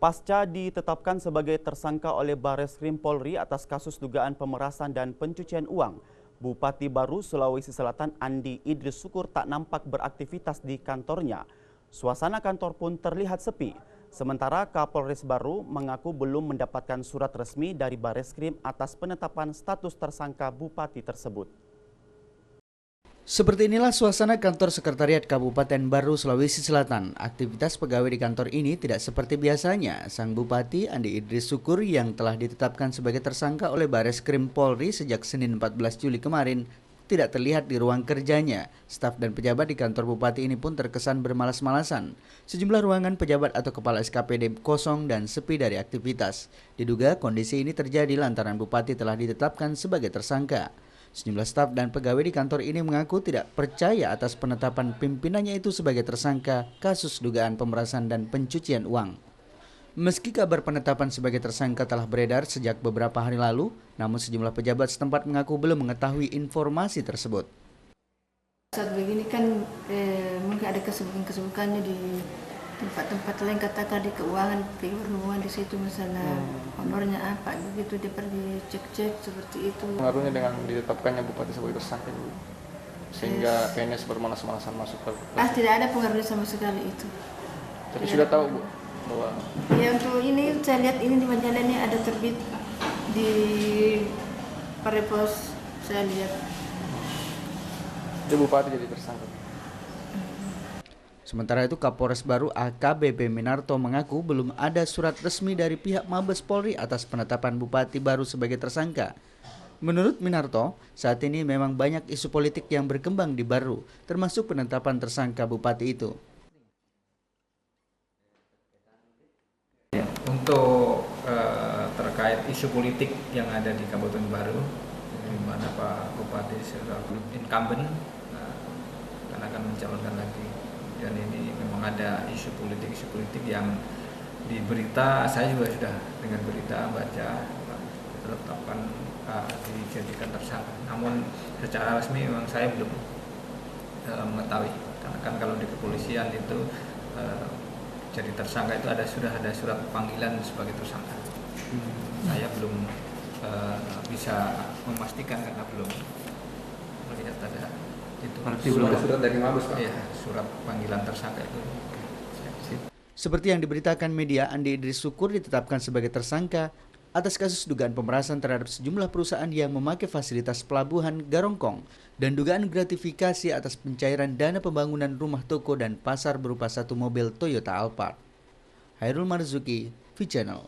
Pasca ditetapkan sebagai tersangka oleh Bareskrim Polri atas kasus dugaan pemerasan dan pencucian uang, Bupati Baru Sulawesi Selatan Andi Idris Syukur tak nampak beraktivitas di kantornya. Suasana kantor pun terlihat sepi. Sementara Kapolres Baru mengaku belum mendapatkan surat resmi dari Bareskrim atas penetapan status tersangka Bupati tersebut. Seperti inilah suasana kantor sekretariat Kabupaten Baru Sulawesi Selatan. Aktivitas pegawai di kantor ini tidak seperti biasanya. Sang Bupati Andi Idris Syukur yang telah ditetapkan sebagai tersangka oleh Bareskrim Polri sejak Senin 14 Juli kemarin tidak terlihat di ruang kerjanya. Staf dan pejabat di kantor Bupati ini pun terkesan bermalas-malasan. Sejumlah ruangan pejabat atau kepala SKPD kosong dan sepi dari aktivitas. Diduga kondisi ini terjadi lantaran Bupati telah ditetapkan sebagai tersangka. Sejumlah staf dan pegawai di kantor ini mengaku tidak percaya atas penetapan pimpinannya itu sebagai tersangka kasus dugaan pemerasan dan pencucian uang. Meski kabar penetapan sebagai tersangka telah beredar sejak beberapa hari lalu, namun sejumlah pejabat setempat mengaku belum mengetahui informasi tersebut. Saat begini kan mungkin ada kesibukannya di tempat-tempat lain, katakan di keuangan di situ misalnya honornya apa begitu, dia pergi cek-cek seperti itu. Pengaruhnya dengan ditetapkannya Bupati sebagai tersangka sehingga PNS bermalas-malasan masuk ke tidak ada pengaruhnya sama sekali itu. Tapi sudah tahu Bu bahwa ya untuk ini saya lihat ini di majalah ini ada terbit di Parepos, saya lihat. Jadi Bupati jadi tersangka. Sementara itu Kapolres Baru AKBP Minarto mengaku belum ada surat resmi dari pihak Mabes Polri atas penetapan Bupati Baru sebagai tersangka. Menurut Minarto, saat ini memang banyak isu politik yang berkembang di Baru, termasuk penetapan tersangka Bupati itu. Untuk terkait isu politik yang ada di Kabupaten Baru, di mana Pak Bupati sudah incumbent dan akan mencalonkan lagi. Dan ini memang ada isu politik yang di berita, saya juga sudah dengar berita, baca, ditetapkan dijadikan tersangka. Namun secara resmi memang saya belum mengetahui, karena kan kalau di kepolisian itu jadi tersangka itu sudah ada surat panggilan sebagai tersangka. Saya belum bisa memastikan karena belum melihat ada itu. Belum ada surat dari Mabes, Pak? Iya, surat panggilan tersangka itu. Seperti yang diberitakan media, Andi Idris Syukur ditetapkan sebagai tersangka atas kasus dugaan pemerasan terhadap sejumlah perusahaan yang memakai fasilitas pelabuhan Garongkong dan dugaan gratifikasi atas pencairan dana pembangunan rumah toko dan pasar berupa satu mobil Toyota Alphard. Hairul Marzuki, V-Channel.